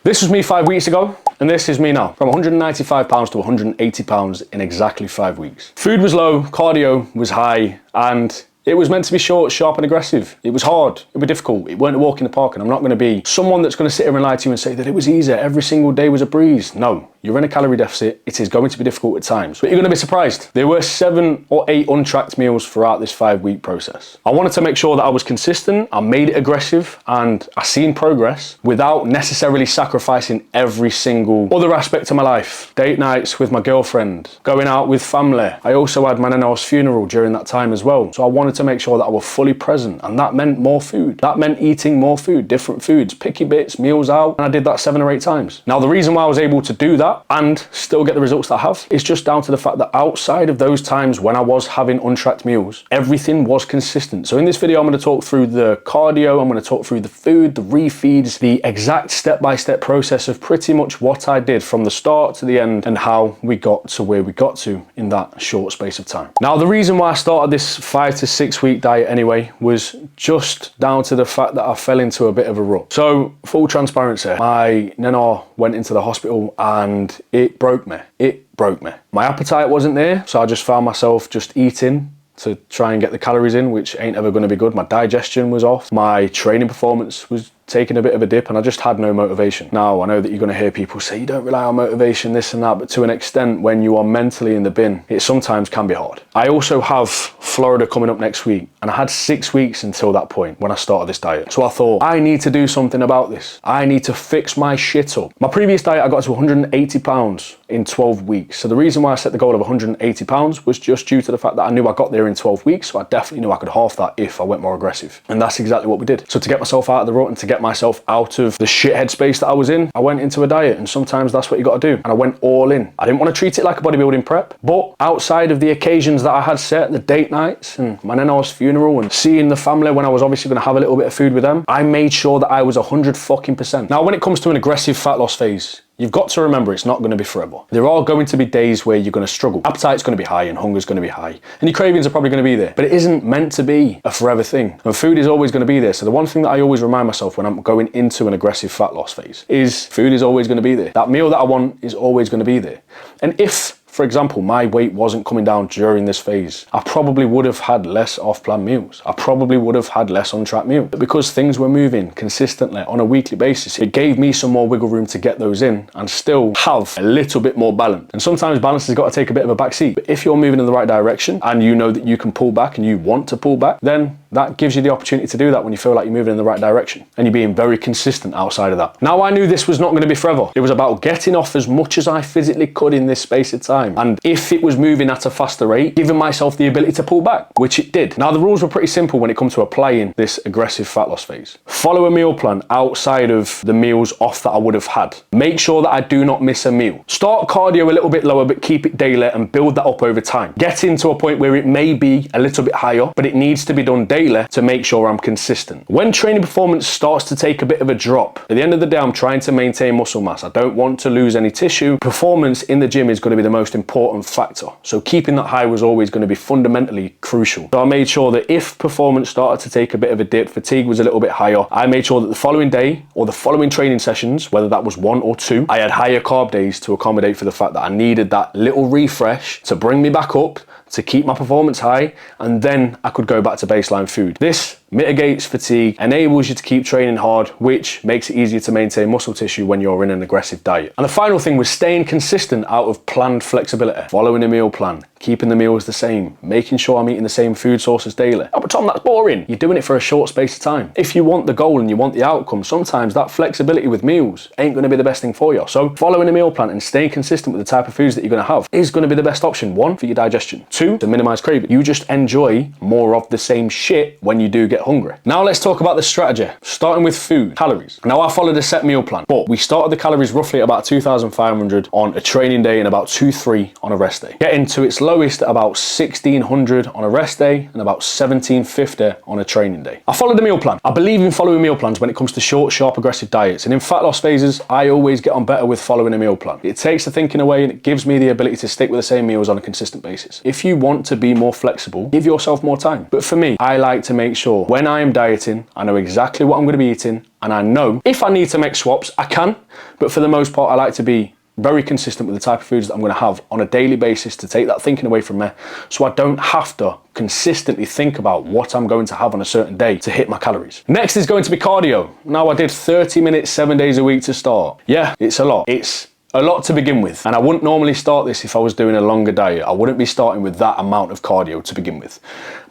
This was me 5 weeks ago, and this is me now. From 195 pounds to 180 pounds in exactly 5 weeks. Food was low, cardio was high, and it was meant to be short, sharp and aggressive. It was hard, it was difficult, it weren't a walk in the park, and I'm not going to be someone that's going to sit here and lie to you and say that it was easy, every single day was a breeze. No, you're in a calorie deficit, it is going to be difficult at times, but you're going to be surprised. There were 7 or 8 untracked meals throughout this 5-week process. I wanted to make sure that I was consistent, I made it aggressive, and I seen progress without necessarily sacrificing every single other aspect of my life. Date nights with my girlfriend, going out with family. I also had my nana's funeral during that time as well, so I wanted to make sure that I was fully present, and that meant more food. That meant eating more food, different foods, picky bits, meals out, and I did that 7 or 8 times. Now, the reason why I was able to do that and still get the results that I have is just down to the fact that outside of those times when I was having untracked meals, everything was consistent. So in this video, I'm going to talk through the cardio, I'm going to talk through the food, the refeeds, the exact step-by-step process of pretty much what I did from the start to the end and how we got to where we got to in that short space of time. Now, the reason why I started this 5 to 6 week diet anyway was just down to the fact that I fell into a bit of a rut. So full transparency, my nana went into the hospital and it broke me. It broke me. My appetite wasn't there, so I just found myself just eating to try and get the calories in, which ain't ever going to be good. My digestion was off. My training performance was taking a bit of a dip, and I just had no motivation. Now, I know that you're going to hear people say you don't rely on motivation, this and that, but to an extent, when you are mentally in the bin, it sometimes can be hard. I also have Florida coming up next week, and I had 6 weeks until that point when I started this diet. So I thought, I need to do something about this. I need to fix my shit up. My previous diet, I got to 180 pounds in 12 weeks. So the reason why I set the goal of 180 pounds was just due to the fact that I knew I got there in 12 weeks, so I definitely knew I could halve that if I went more aggressive. And that's exactly what we did. So to get myself out of the rut and to get myself out of the shit headspace that I was in, I went into a diet, and sometimes that's what you got to do. And I went all in. I didn't want to treat it like a bodybuilding prep, but outside of the occasions that I had set, the date nights and my nana's funeral and seeing the family when I was obviously going to have a little bit of food with them, I made sure that I was 100%. Now, when it comes to an aggressive fat loss phase, you've got to remember it's not going to be forever. There are going to be days where you're going to struggle. Appetite's going to be high and hunger's going to be high. And your cravings are probably going to be there. But it isn't meant to be a forever thing. And food is always going to be there. So the one thing that I always remind myself when I'm going into an aggressive fat loss phase is food is always going to be there. That meal that I want is always going to be there. And if, for example, my weight wasn't coming down during this phase, I probably would have had less off-plan meals. I probably would have had less on-track meals. But because things were moving consistently on a weekly basis, it gave me some more wiggle room to get those in and still have a little bit more balance. And sometimes balance has got to take a bit of a backseat. But if you're moving in the right direction and you know that you can pull back and you want to pull back, then that gives you the opportunity to do that when you feel like you're moving in the right direction and you're being very consistent outside of that. Now, I knew this was not going to be forever. It was about getting off as much as I physically could in this space of time. And if it was moving at a faster rate, giving myself the ability to pull back, which it did. Now, the rules were pretty simple when it comes to applying this aggressive fat loss phase. Follow a meal plan outside of the meals off that I would have had. Make sure that I do not miss a meal. Start cardio a little bit lower, but keep it daily and build that up over time. Get into a point where it may be a little bit higher, but it needs to be done daily to make sure I'm consistent. When training performance starts to take a bit of a drop, at the end of the day, I'm trying to maintain muscle mass. I don't want to lose any tissue. Performance in the gym is going to be the most important factor. So keeping that high was always going to be fundamentally crucial. So I made sure that if performance started to take a bit of a dip, fatigue was a little bit higher, I made sure that the following day or the following training sessions, whether that was 1 or 2, I had higher carb days to accommodate for the fact that I needed that little refresh to bring me back up, to keep my performance high, and then I could go back to baseline food. This mitigates fatigue, enables you to keep training hard, which makes it easier to maintain muscle tissue when you're in an aggressive diet. And the final thing was staying consistent out of planned flexibility, following a meal plan, keeping the meals the same, making sure I'm eating the same food sources daily. Oh, but Tom, that's boring. You're doing it for a short space of time. If you want the goal and you want the outcome, sometimes that flexibility with meals ain't going to be the best thing for you. So following a meal plan and staying consistent with the type of foods that you're going to have is going to be the best option. 1, for your digestion. 2, to minimize craving. You just enjoy more of the same shit when you do get hungry. Now let's talk about the strategy, starting with food, calories. Now, I followed a set meal plan, but we started the calories roughly at about 2,500 on a training day and about 2,300 on a rest day. Getting to its lowest at about 1,600 on a rest day and about 1,750 on a training day. I followed a meal plan. I believe in following meal plans when it comes to short, sharp, aggressive diets. And in fat loss phases, I always get on better with following a meal plan. It takes the thinking away and it gives me the ability to stick with the same meals on a consistent basis. If you want to be more flexible, give yourself more time. But for me, I like to make sure when I am dieting, I know exactly what I'm going to be eating and I know if I need to make swaps, I can, but for the most part, I like to be very consistent with the type of foods that I'm going to have on a daily basis to take that thinking away from me, so I don't have to consistently think about what I'm going to have on a certain day to hit my calories. Next is going to be cardio. Now, I did 30 minutes 7 days a week to start. Yeah, it's a lot. It's a lot to begin with, and I wouldn't normally start this if I was doing a longer diet. I wouldn't be starting with that amount of cardio to begin with.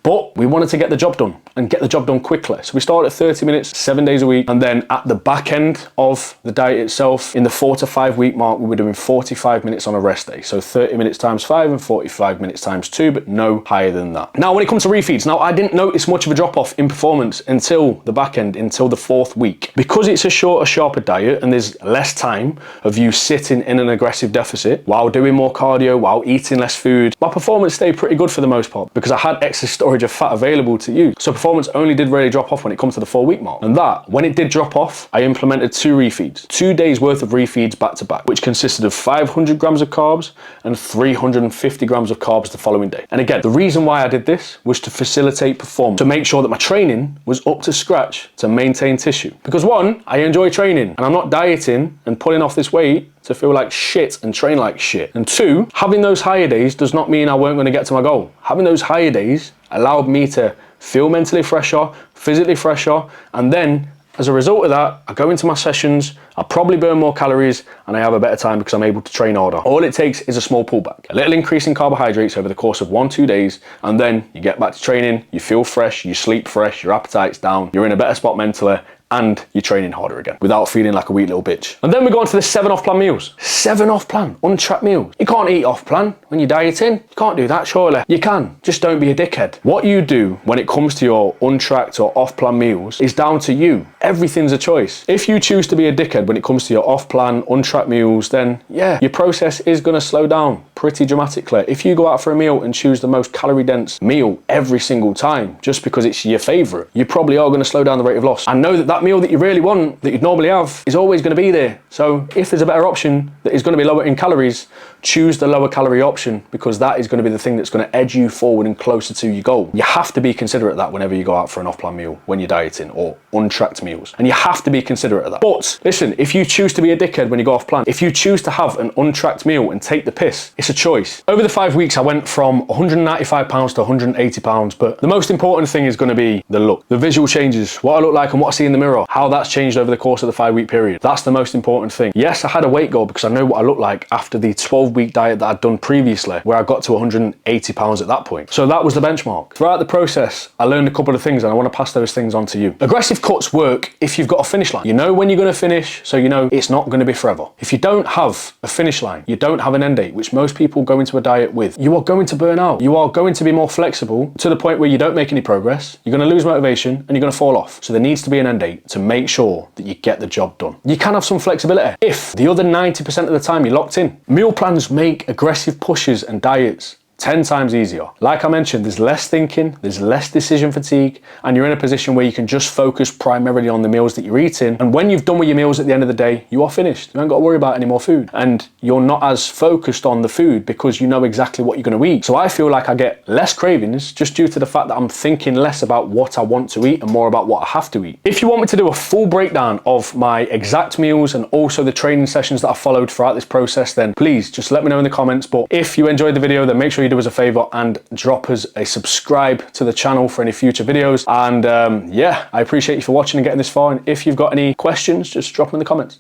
But we wanted to get the job done and get the job done quickly. So we started at 30 minutes, 7 days a week. And then at the back end of the diet itself, in the 4 to 5 week mark, we were doing 45 minutes on a rest day. So 30 minutes times 5 and 45 minutes times 2, but no higher than that. Now, when it comes to refeeds, now I didn't notice much of a drop off in performance until the back end, until the 4th week. Because it's a shorter, sharper diet and there's less time of you sitting in an aggressive deficit while doing more cardio, while eating less food, my performance stayed pretty good for the most part because I had excess storage of fat available to use. So performance only did really drop off when it comes to the 4 week mark. And that, when it did drop off, I implemented 2 refeeds, 2 days worth of refeeds back to back, which consisted of 500 grams of carbs and 350 grams of carbs the following day. And again, the reason why I did this was to facilitate performance, to make sure that my training was up to scratch to maintain tissue. Because 1, I enjoy training and I'm not dieting and pulling off this weight to feel like shit and train like shit. And 2, having those higher days does not mean I weren't going to get to my goal. Having those higher days allowed me to feel mentally fresher, physically fresher, and then as a result of that, I go into my sessions, I probably burn more calories, and I have a better time because I'm able to train harder. All it takes is a small pullback, a little increase in carbohydrates over the course of 1-2 days, and then you get back to training, you feel fresh, you sleep fresh, your appetite's down, you're in a better spot mentally, and you're training harder again without feeling like a weak little bitch. And then we go on to the 7 off plan meals. 7 off plan, untracked meals. You can't eat off plan when you're dieting. You can't do that, surely. You can, just don't be a dickhead. What you do when it comes to your untracked or off plan meals is down to you. Everything's a choice. If you choose to be a dickhead when it comes to your off plan, untracked meals, then yeah, your process is gonna slow down pretty dramatically. If you go out for a meal and choose the most calorie dense meal every single time, just because it's your favorite, you probably are gonna slow down the rate of loss. And know that that meal that you really want, that you'd normally have, is always going to be there. So if there's a better option that is going to be lower in calories, choose the lower calorie option, because that is going to be the thing that's going to edge you forward and closer to your goal. You have to be considerate of that whenever you go out for an off-plan meal when you're dieting or untracked meals. And you have to be considerate of that. But listen, if you choose to be a dickhead when you go off plan, if you choose to have an untracked meal and take the piss, it's a choice. Over the 5 weeks, I went from 195 pounds to 180 pounds, but the most important thing is going to be the look, the visual changes, what I look like and what I see in the mirror, how that's changed over the course of the 5 week period. That's the most important thing. Yes, I had a weight goal because I know what I look like after the 12-week diet that I'd done previously, where I got to 180 pounds at that point. So that was the benchmark. Throughout the process, I learned a couple of things and I want to pass those things on to you. Aggressive cuts work if you've got a finish line. You know when you're going to finish, so you know it's not going to be forever. If you don't have a finish line, you don't have an end date, which most people go into a diet with, you are going to burn out. You are going to be more flexible to the point where you don't make any progress, you're going to lose motivation and you're going to fall off. So there needs to be an end date to make sure that you get the job done. You can have some flexibility if the other 90% of the time you're locked in. Meal plans make aggressive pushes and diets 10 times easier. Like I mentioned, there's less thinking, there's less decision fatigue, and you're in a position where you can just focus primarily on the meals that you're eating. And when you've done with your meals at the end of the day, you are finished. You haven't got to worry about any more food. And you're not as focused on the food because you know exactly what you're going to eat. So I feel like I get less cravings just due to the fact that I'm thinking less about what I want to eat and more about what I have to eat. If you want me to do a full breakdown of my exact meals and also the training sessions that I followed throughout this process, then please just let me know in the comments. But if you enjoyed the video, then make sure you do us a favor and drop us a subscribe to the channel for any future videos. And yeah, I appreciate you for watching and getting this far. And if you've got any questions, just drop them in the comments.